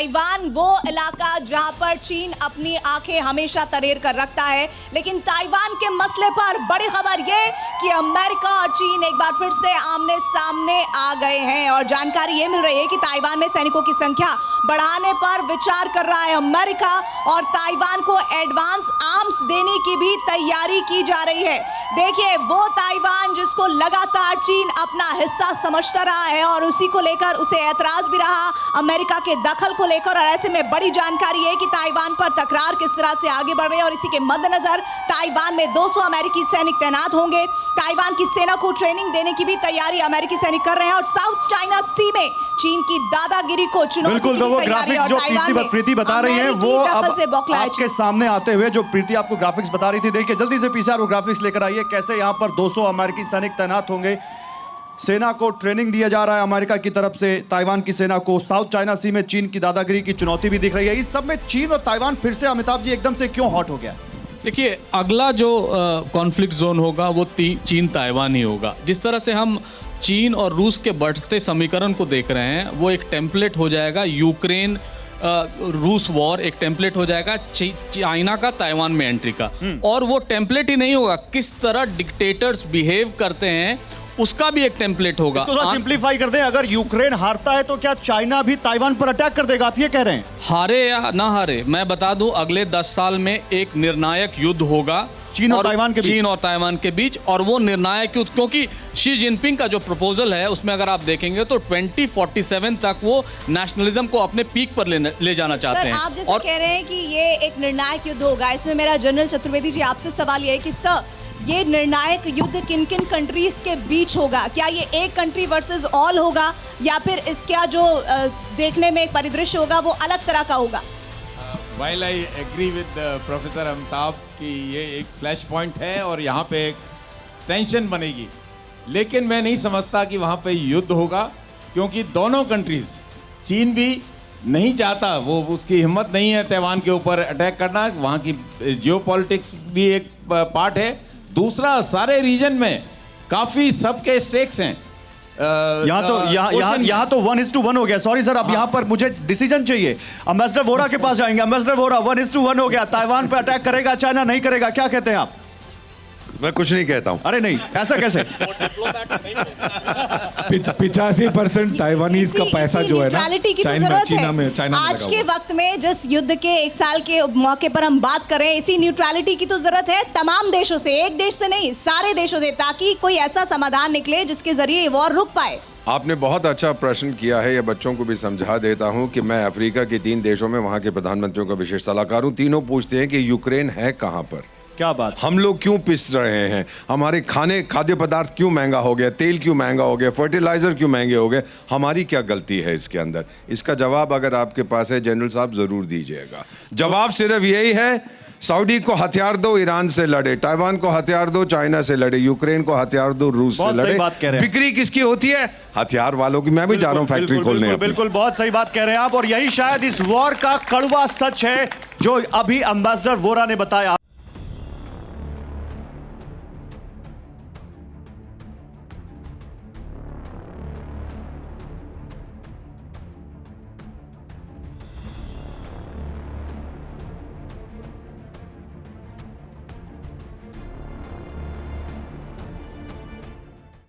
Taiwan वो इलाका जहां पर चीन अपनी आंखें हमेशा तरेर कर रखता है, लेकिन ताइवान के मसले पर बड़ी खबर ये कि अमेरिका और चीन एक बार फिर से आमने सामने आ गए हैं और जानकारी ये मिल रही है कि ताइवान में सैनिकों की संख्या बढ़ाने पर विचार कर रहा है अमेरिका और ताइवान को एडवांस आर्म्स देने की भी तैयारी की जा रही है। देखिए, वो ताइवान जिसको लगातार चीन अपना हिस्सा समझता रहा है और उसी को लेकर उसे ऐतराज भी रहा अमेरिका के दखल को लेकर, और ऐसे में बड़ी जानकारी है कि ताइवान पर तकरार किस तरह से आगे बढ़ रही है और इसी के मद्देनजर ताइवान में 200 अमेरिकी सैनिक तैनात होंगे। ताइवान की सेना को ट्रेनिंग देने की भी तैयारी अमेरिकी सैनिक कर रहे हैं और साउथ चाइना सी में चीन की दादागिरी को चुनौती की वो ग्राफिक्स जो प्रीति बता रही है वो अब आपके सामने आते हुए, जो प्रीति आपको ग्राफिक्स बता रही थी, देखिए जल्दी से पीछे वो ग्राफिक्स लेकर आइए। कैसे यहाँ पर 200 अमेरिकी सैनिक तैनात होंगे, सेना को ट्रेनिंग दिया जा रहा है अमेरिका की तरफ से ताइवान की सेना को। साउथ चाइना सी में चीन की दादागिरी की चुनौती भी दिख रही है। इस सब में चीन और ताइवान फिर से अमिताभ जी एकदम से क्यों हॉट हो गया? देखिए, अगला जो कॉन्फ्लिक्ट जोन होगा वो चीन ताइवान ही होगा। जिस तरह से हम चीन और रूस के बढ़ते समीकरण को देख रहे हैं, वो एक टेम्पलेट हो जाएगा यूक्रेन रूस वॉर, एक टेम्पलेट हो जाएगा चाइना का ताइवान में एंट्री का। और वो टेम्पलेट ही नहीं होगा, किस तरह डिक्टेटर्स बिहेव करते हैं उसका भी एक टेम्पलेट होगा। इसको थोड़ा सिंप्लीफाई कर दें, अगर यूक्रेन हारता है तो क्या चाइना भी ताइवान पर अटैक कर देगा, आप ये कह रहे हैं? हारे या ना हारे, मैं बता दूं, अगले 10 साल में एक निर्णायक युद्ध होगा चीन और ताइवान के बीच। और वो निर्णायक युद्ध, क्योंकि शी जिनपिंग का जो प्रपोजल है उसमें अगर आप देखेंगे तो 2047 तक वो नेशनलिज्म को अपने पीक पर ले जाना चाहते हैं। आप जैसे कह रहे हैं कि ये एक निर्णायक युद्ध होगा, इसमें मेरा जनरल चतुर्वेदी जी आपसे सवाल ये है कि सर, ये निर्णायक युद्ध किन किन कंट्रीज के बीच होगा? क्या ये एक कंट्री वर्सेस ऑल होगा या फिर इसका जो देखने में एक परिदृश्य होगा वो अलग तरह का होगा? While I agree with professor Amitabh कि ये एक फ्लैश पॉइंट है और यहाँ पे एक टेंशन बनेगी, लेकिन मैं नहीं समझता कि वहाँ पे युद्ध होगा, क्योंकि दोनों कंट्रीज, चीन भी नहीं चाहता, वो उसकी हिम्मत नहीं है ताइवान के ऊपर अटैक करना, वहाँ की जियोपॉलिटिक्स भी एक पार्ट है। दूसरा, सारे रीजन में काफ़ी सबके स्टेक्स हैं। यहाँ तो 1:1 हो गया। सॉरी सर, अब यहाँ पर मुझे डिसीजन चाहिए। एम्बेसडर वोरा के पास जाएंगे। एम्बेसडर वोरा, 1:1 हो गया। ताइवान पे अटैक करेगा चाइना, नहीं करेगा? क्या कहते हैं आप? मैं कुछ नहीं कहता हूं। अरे नहीं, ऐसा कैसे? 85% ताइवानीज का पैसा जो है ना चाइना आज के वक्त में जिस युद्ध के 1 साल के मौके पर हम बात कर रहे हैं, इसी न्यूट्रलिटी की तो जरूरत है तमाम देशों से, एक देश से नहीं, सारे देशों से, ताकि कोई ऐसा समाधान निकले जिसके जरिए वॉर रुक पाए। आपने बहुत अच्छा प्रश्न किया है। ये बच्चों को भी समझा देता हूं कि मैं अफ्रीका के 3 देशों में वहां के प्रधानमंत्रियों का विशेष सलाहकार हूं। तीनों पूछते हैं कि यूक्रेन है कहां पर? क्या बात? हम लोग क्यों पिस रहे हैं? हमारे खाद्य पदार्थ क्यों महंगा हो गया? तेल क्यों महंगा हो गया? फर्टिलाइजर क्यों महंगे हो गए? हमारी क्या गलती है इसके अंदर? इसका जवाब अगर आपके पास है जनरल साहब, जरूर दीजिएगा। जवाब सिर्फ यही है, सऊदी को हथियार दो, ईरान से लड़े। ताइवान को हथियार दो, चाइना से लड़े। यूक्रेन को हथियार दो, रूस से लड़े। बिक्री किसकी होती है? हथियार वालों की। मैं भी जा रहा हूं फैक्ट्री खोलने। बिल्कुल, बहुत सही बात कह रहे हैं आप, और यही शायद इस वॉर का कड़वा सच है जो अभी एम्बेसडर वोरा ने बताया।